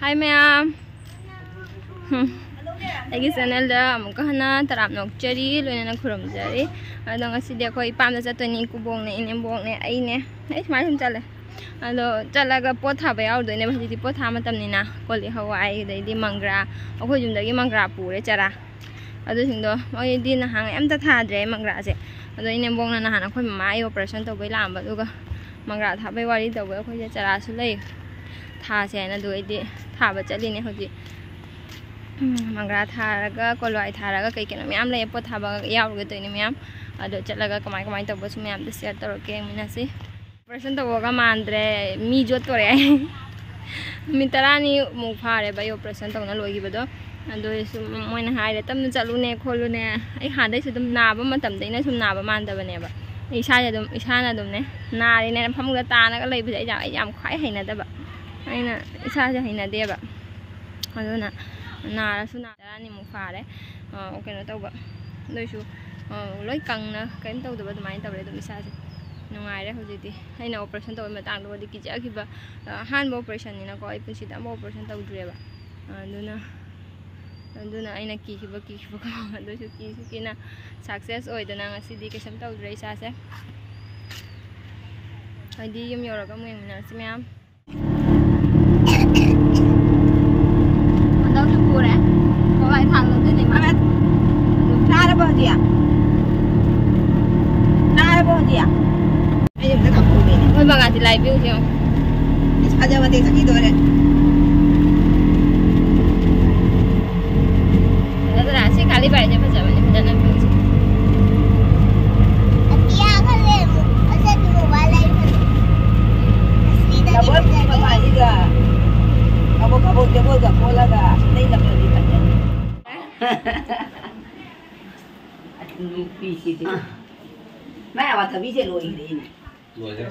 Hai ma'am. Lagi channel dah muka hana terap nok cari, luar nak kurum cari. Ada ngasih dia kau ipam dah satu ni kubong ni ini bong ni ini. Macam cale. Ada cale ke pot apa ya? Udah ni macam di pot apa macam ni na. Kali Hawaii dari di Manggra. Aku jumpa lagi Manggra pura cara. Ada singdo. Oh ini di nahang em tak ada Manggra sih. Ada ini bong na nahang aku mama ayo operation tu boleh lambat juga. Manggra tak boleh wari tu boleh aku je cara sulai. Thà xe nó đuổi đi thà bật chạy lên này hồi gì mang ra thà cái con loại thà là cái nó mắm lấy bớt thà bằng yao cái tụi này mắm được chạy là cái máy tàu bớt mắm được xe tàu cái mình nasi person tàu cái màn để mi chốtตัวđấy mình ta ra ni mục pha đấy bây person tàu nó lôi cái đó rồi mỗi ngày hai để tâm chạy luôn nè khôi luôn nè ấy hàng đấy sự tâm nà mà tầm đấy nó sum nà mà man tàu nè vậy ý sai là đúng nè nà đi nè phong cái ta nó cái lấy bây giờ ấy làm khoái hay là tao bảo ai nè sao cho hình là đẹp ạ còn nữa nà số nào ra ni một phà đấy ok nó tàu vậy đôi số lấy cần nè cái tàu từ bên máy tàu đấy tụi sao chứ ngoài đấy không gì thì hay là operation tàu mà tăng đồ đi kia khi mà hand operation này nó có ít chỉ tạm operation tàu rồi ạ đôi nè anh là kỳ khi mà đôi số kỳ nè success rồi đôi nè CD cái sắm tàu rồi sao sẽ hay đi dùng nhiều rồi các mình là xem em đâu được cua đấy, có vài thằng rồi thế này mà biết, ra là bao nhiêu à? Ra là bao nhiêu à? Bây giờ mình gặp cua này, thôi bằng anh thì lại view chưa? Sao giờ mà tiền sao kia rồi đấy? Đó là sẽ khai lý bài cho bây giờ mình đang làm view. Kabut gak bola gak, ini nak beli aja. Aduh, bisi tu. Mana awak tak bisi loi ini? Loi je.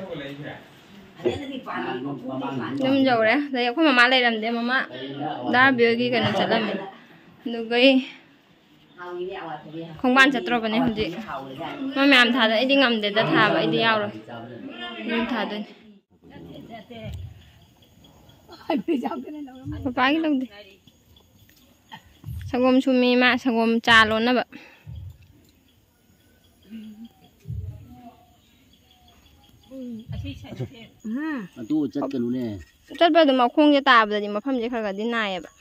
Jom jauh deh. Saya aku mama lagi dalam dia mama. Dah biar kita nak jalan ni. Nugai. Không ban chặt trâu bên này không chị. Mà mẹ em thả đấy đi ngầm để ta thả vậy đi ao rồi. Nhưng thả thôi. Papa cái đâu đi sagom sumi mà sagom trà luôn đó bạn tu chất cái luôn nè chất bây giờ mà không cho tà bây giờ mà phẩm gì khác cả đến này à bạn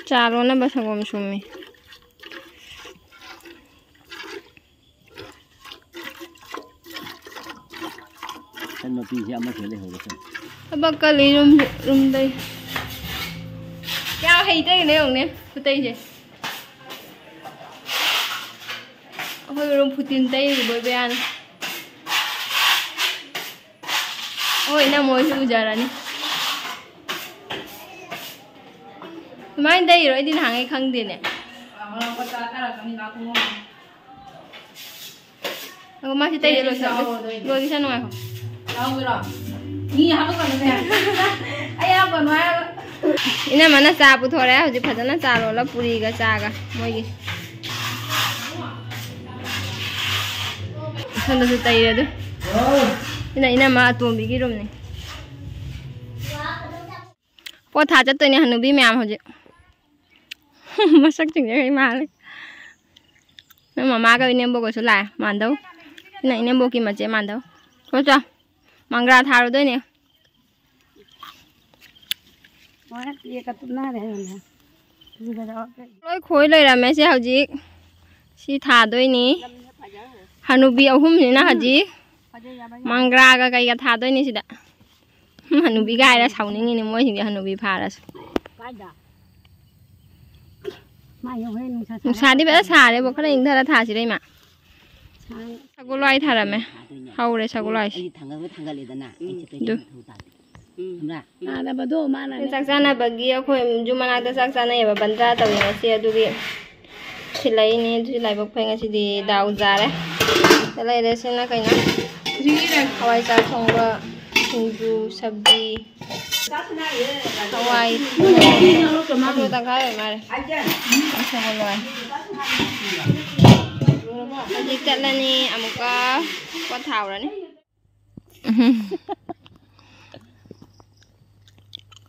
trà luôn đó bạn sagom sumi kan mau pergi sama sekali harus. Apa kali rum đây. Cao hay thế này không nè, phụ tây gì? Ôi rum phụ tin tây rồi bơi ăn. Ôi na mồi su giờ ra nè. Mai đây rồi đi hàng cái khăng đi nè. Aku masih tadi lo di sana nggak? Tahu belum? Ini apa kan saya? Ayah apa nuai? Ini mana sapu thore? Hujur phajana calo la puri ga caga, mau gini. Sana tu tadi ada. Ini mah tuh bikin rum ni. Pot haja tu ni hanubi mem hujur. Masak chừng cái mal. Nên mama cái ini bogo sulai, mandau. Này anh em bố kim mà chế màn đâu có chưa mang ra thả rồi đấy nè lối khối đây là mấy xe hậu gì xí thả đôi nè hanubi ở hôm này nó hả gì mang ra cái thả đôi nè xí đã hanubi gai ra sầu những người mới thì hanubi phá ra xa đi bé xa đấy bố cái này thật thả gì đây mà sagu loài thà là mẹ hầu đấy sagu loài saksana bagi aku cuma ada saksana ya babanda tahu yang sih aduh dia silai ini silai bapak yang sih di daun zare silai deh sih nak kayaknya hawai sar thongba singju sabji hawai aku tak kaya mare sagu loài hojik chatlani amuka pot thawrani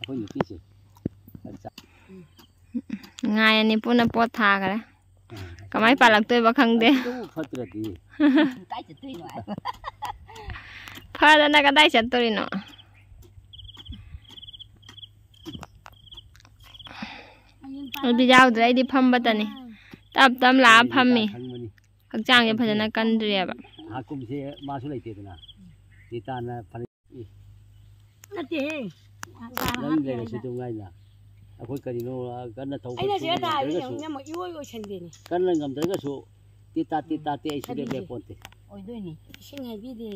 เขาอยู่ที่สิ ngai ani puna pot tha kare kamai palak toi ba khangde พัตรดี phadana kadai chattorino adi yaudre idi phamba tani tap tam la phammi hakchang ye phajana kandriya ba หากุมเสียมาสุดเลยเตี้ยนะตีตานะพันนั่นเองนั่นเลยสุดตรงไงล่ะคุยกันนี่โน่กันน่ะทงไอ้เนี่ยเสียดายเลยเนี่ยมันอีโว้ยฉันดีนี่กันเลยงำแต่ก็สู้ตีตาเตะสุดเลยปนเตะโอ้ยด้วยนี่ชิงไงพี่ดี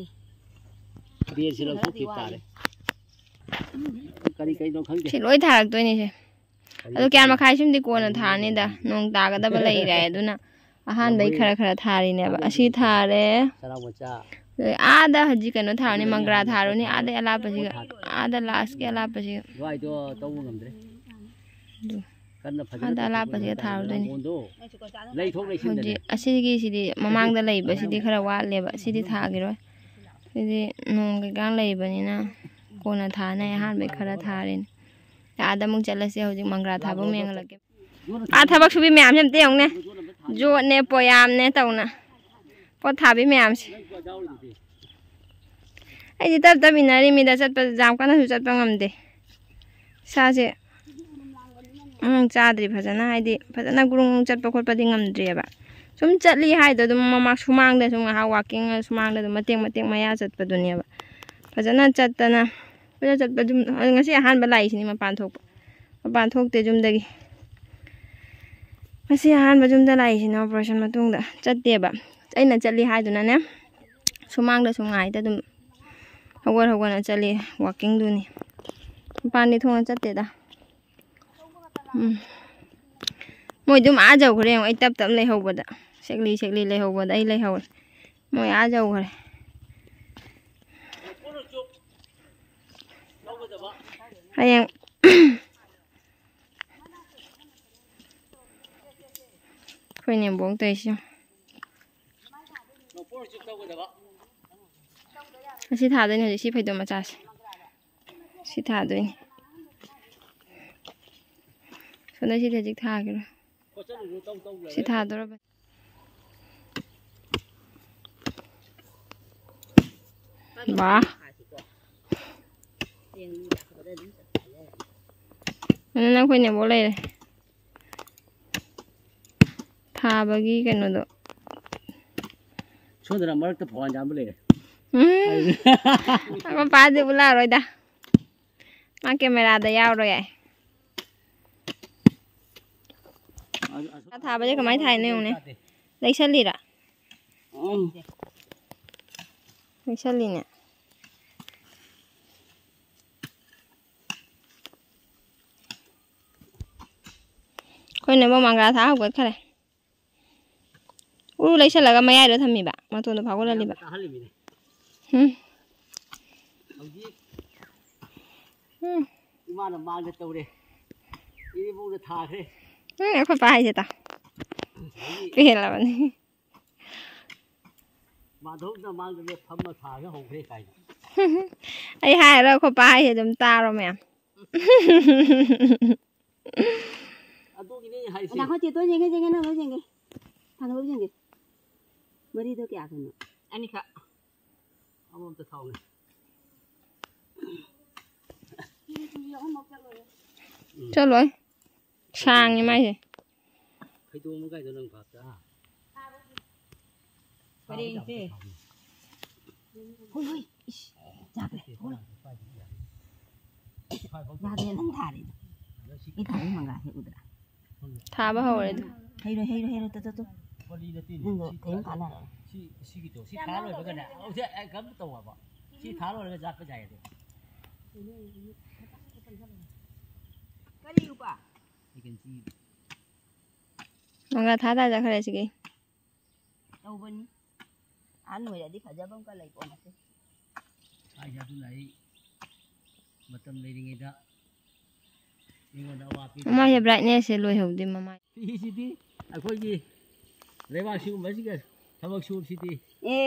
เดี๋ยวสิเราสู้ตีตาเลยกันนี่น้องขังเด็ก si loi tharak toi ni se adu kyan ma khai sum di ko na tha ni da nong ta ga da ba lai re aduna ahan bai khara thari ne ba asi thare สารวัตร ada haji kano thani mangra tharo ni ada ala pasi ada last ke ala pasi ว่าไอ้ตัวต้องงำเด้กันน่ะพัน ada ala pasi tharo de ni เลยทุกเลยชิ้นเดี haji ยว asi gi si di mamang da lai ba si di khara wa le ba si di tha gi ro si di nong ga gang lai ba ni na ko na tha na ahan bai khara thari ni ada mung chala se haji mangra tha ba meng la ke a thabak su bi myam sem te yong ne jo ne poyam ne taw na po tha bi myam se ai di tab inari mi da chat pa jam kana su chat pa ngamde sa se chadri phajana ai di phajana gurung chat pa khot pa di ngamdri ba sum chatli hai da dum mama sumang da sum ha walking sumang da mateng maya chat pa dunia ba phajana chat ta na phajana chat pa dum ngasi han ba lai sini ma pan thok te jum dagi ngasi han ba jum da lai sini operation matung da chat te ba aina chatli hai du na ne sumang da sungai da dum hawar na chali walking du ni pani thong chatte da moi dum a jau khore ai tap lei hoba da sekli lei hoba da ai lei haw moi a jau khore hayang khoi nem bong tai si si thả đây này si phải đồ mà chả si thả đây sau đây si thả dịch thả cái rồi si thả đó rồi ba nên nó phải nhận bố này thả bagi cái nó đó số tiền mà cái phòn giảm bớt apa padi pula rồi dah mak kamera da yaw rồi ai tha bây giờ cái máy thay này nè lấy sợi lì à lấy sợi lì nè coi này bao mang ra tháo học cái này lấy sợi là cái máy ai đó thầm mì bạn mà tôi nó phá qua lên đi bạn Mana mang tàu đi, đi mua được thà thế. Không phải gì ta, cái là vậy. Mà thuốc nó mang được thấm mà thà cái hộp thế cái. Ai hai rồi không phải gì chúng ta rồi mẹ. Đã có chuyện tôi gì cái nó có gì cái, thằng nó gì cái, mới đi tôi kẹt rồi. Anh đi khạ. Ông tự thầu này. Cho rồi sang như mấy gì thấy tôi muốn cái tôi đừng phạt ra phải đi thế ôi ra đây ra đây nó thả đi cái thả đi mà gà hiểu được thả bao hồi rồi hay rồi tôi đừng có thấy phản nào si thả rồi cái này ông sẽ cấm tàu à bọn si thả rồi cái giặt cái chạy rồi cái gì quả Mga thata ra khare sige đâu bên anh người đã đi khởi ra bông cái này còn gì ai ra tôi lấy mà tâm lấy đi nghe đó nhưng mà đã qua mama ya bright ne se loi hau de mama đi ai coi gì lấy bao nhiêu mấy cái थबक सूब city ए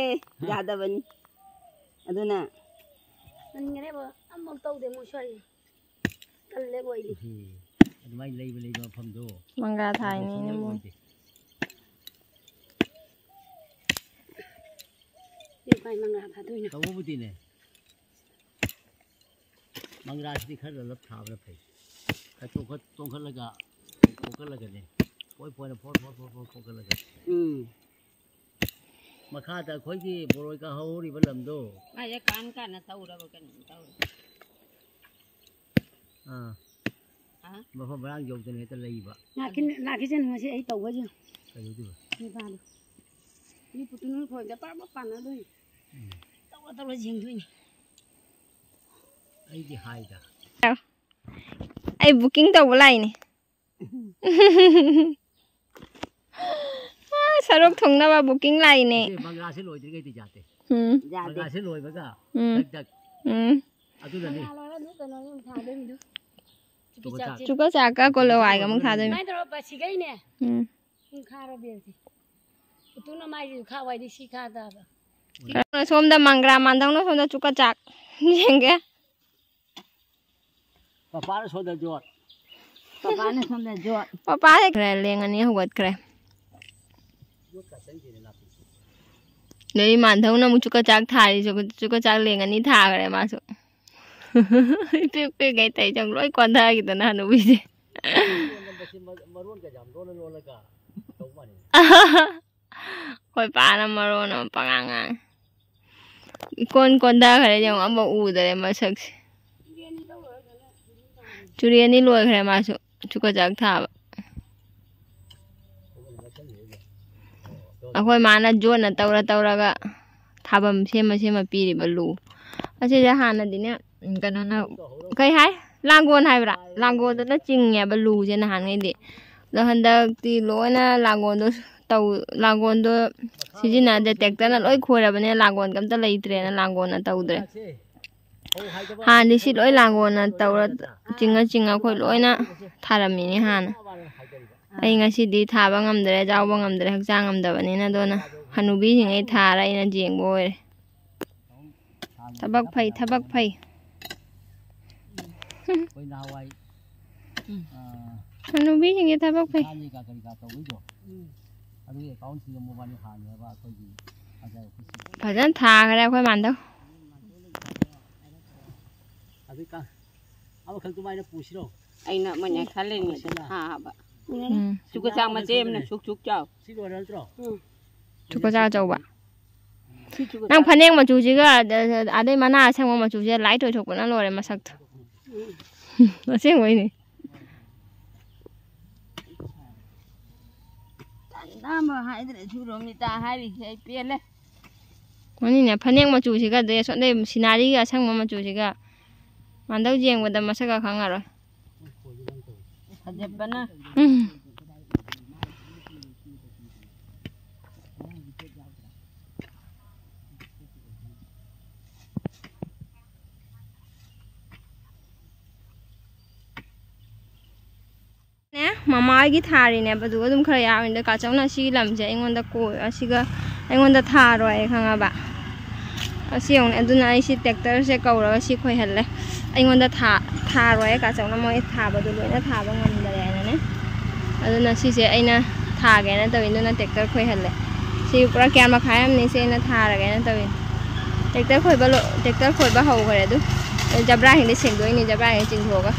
यादवनी अदुना नंगरे बो अमल तौदे मो sorry तल्ले गोइदी अदुमाई लेब मफमदो मंगा थाइनी ने मो ये काय मंगा था दोइना तबुबुतीने मंगरा सिटी खर लब थाबरा फै तोंखलगा फोकलगने कोई पोइना फोकलगा मखादा खोइगी बोरोय का हौरी बलमदो आया कान कान तौरब कन तौर मफम बरांग जोगदने हेता लईबा लाखिजन मसे आई तौबजो कयुदिबा नि बालो नि पुतुनु खोइदा पाबा पाना दोइ तौर जिंगदोइ आई दि हाइदा ai booking tàu lại nè sarok thong na ba booking lại nè मंगरा से लोय दिगे ति जाते जाते मंगरा से लोय बगा तक अदुदनी chuka chaka ko lo ai ga mong tha doi mai tro pa sigai ne kharo besi utuna mai kha wai di si kha da ba som da mangra mandang no som da chuka chak jenge पापा ने सोदा जोत पापा ने समझ जो papa he kre leng ani huat kre जोत का सही देने ना nei mandang na mu chuka chak thari chuka chak leng ani tha kre ma so pe gai tai jang loi kon tha ki na nu bi je maroon का जाम दोन लगा तो माने koi pa na maro na pangang kon da kre jang amo u dare ma sak churi ani loi kre ma so chuka chak tha ba akoi mana jo na taura ga thabam sema piri balu ase ja hana dine kana na kai hai langon hai bra langon do na chingya balu je na han ngai de lo handa ti loina langon do tau langon do sijina detector na loi khora bane langon kam ta leitre na langon na taudre han li si loi langon na taura chinga khoi loina tharami ni han ai ngasi di thaba ngamdre jawba ngamdre hakjang ngamdabani na do na hanubi sing ai thara ina jengbo ore thabak phai कोई ना Y hanubi sing ai thabak phai खानी का करी का तो विजो अदु account से mobile हाने बा कोई भी आजा phajan tha khare khoi man do अभी का अब खल तुम्हारे ने पूछ रो aina manya khalen ni ha ba chuka chang ma jem na chuk chao सिरो रल रो chuka cha chau ba nang phaneng ma chu ji ga adai mana sang ma chu je lai thoi thok na lo re ma sak tho aseng wai ni na ma hai de chu ro mi ta hai ri sai pe le mani ne phaneng ma chu ji ga de so dei sinari ga sang ma chu ji ga mandau jeng ba da ma sa ga khang aro hajab bana ne mama gi thari ne badu dum khara ya in da ka chawna si lam je ingon da ko asiga ingon da tha roi khanga ba asi yong aduna ai si tractor se kaura si khoi halle ingon da tha roi ka chawna moi tha badu loina tha ba ngam da ne ne aduna si se aina tha ge na tawin duna tractor khoi halle si pura kyan ma khayam ni se na tha ra ge na tawin tractor khoi ba hau khare du jabra hin de seng doi ni jabra hin ching thoga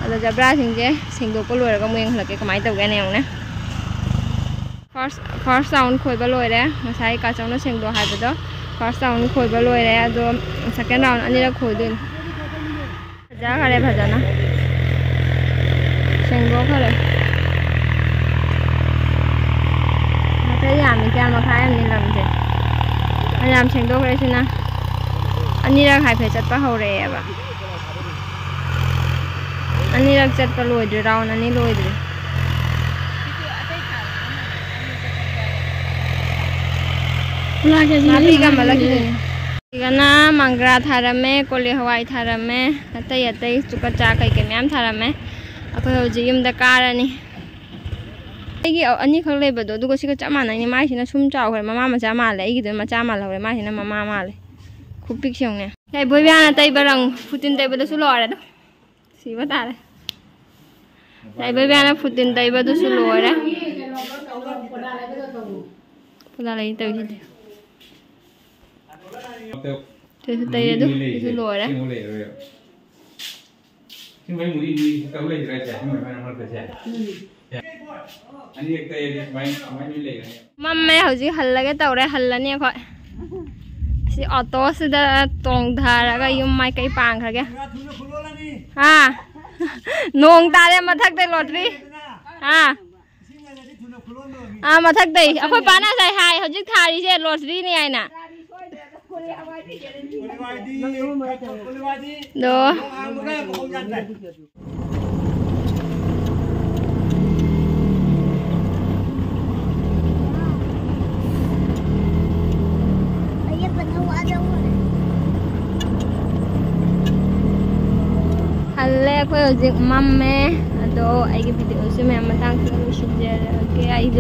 ada jabra sing je sing do ko loi ga mueng hlake kamai tau ga ne ong ne first round khoi ba loi re masai ka chong na sing do hai ba do first round khoi ba loi re ado second round ani ra khoi din ja khare bhajana sing do khare mate ya mi kya ma khai ani lam je ayam sing do khare sina ani ra khai phe chat pa ho re ba ani rak chat pa loi de round ani loi de mapi ga malaki igana mangra tharame kole hawai tharame atai chuka cha kai ke myam tharame akoi hoji yum da karani ꯑꯩꯒꯤ ꯑꯅꯤꯈꯛ ꯂꯩꯕꯗꯣ ꯑꯗꯨꯒ ꯁꯤꯒ ꯆꯞ ꯃꯥꯟꯅꯩꯅꯦ ꯃꯥꯏꯁꯤꯅ ꯁꯨꯝ ꯆꯥꯎꯈ꯭ꯔꯦ ꯃꯃꯥ ꯃꯆꯥ ꯃꯥꯜꯂꯦ ꯑꯩꯒꯤꯗꯨꯅ ꯃꯆꯥ ꯃꯥꯜꯍꯧꯔꯦ ꯃꯥꯏꯁꯤꯅ ꯃꯃꯥ ꯃꯥꯜꯂꯦ ꯈꯨꯄꯤꯛ ꯁꯦꯡꯅꯦ ꯌꯥꯏꯕꯣꯏ ꯕꯤꯌꯥꯅ ꯇꯩꯕ ꯔꯪ ꯐꯨꯇꯤꯟ ꯇꯩꯕꯗꯁꯨ ꯂꯣꯏꯔꯦꯗ ꯁꯤꯕ ꯇꯥꯔꯦ ꯌꯥꯏꯕꯣꯏ ꯕꯤꯌꯥꯅ ꯐꯨꯇꯤꯟ ꯇꯩꯕꯗꯨꯁꯨ ꯂꯣꯏꯔꯦ ꯄꯨꯂꯥ ꯂꯩ ꯇꯧꯔꯤꯁꯤꯗꯤ ꯁꯤꯁꯨ ꯇꯩꯔꯦ ꯑꯗꯨ ꯁꯤꯁꯨ ꯂꯣꯏꯔꯦ ꯃꯝꯃꯦ ꯍꯧꯖꯤꯛ ꯍꯜꯂꯒꯦ ꯇꯧꯔꯦ ꯍꯜꯂꯅꯤ ꯑꯩꯈꯣꯏ ꯁꯤ ꯑꯣꯇꯣꯁꯤꯗ ꯇꯣꯡꯊꯔꯒ ꯌꯨꯝ ꯃꯥꯏꯀꯩ ꯄꯥꯡꯈ꯭ꯔꯒꯦ ꯅꯣꯡ ꯇꯥꯔꯦ ꯃꯊꯛꯇ ꯂꯣꯇ꯭ꯔꯤ ꯃꯊꯛꯇꯩ ꯑꯩꯈꯣꯏ ꯄꯥꯅ ꯉꯁꯥꯏ ꯍꯥꯏ ꯍꯧꯖꯤꯛ ꯊꯥꯔꯤꯁꯦ ꯂꯣꯇ꯭ꯔꯤꯅꯤ ꯍꯥꯏꯅ हल्ले अखोई हजिक मम्मे अदो आइगे वीडियो से मैं मतांग से लोइसिनजरगे आई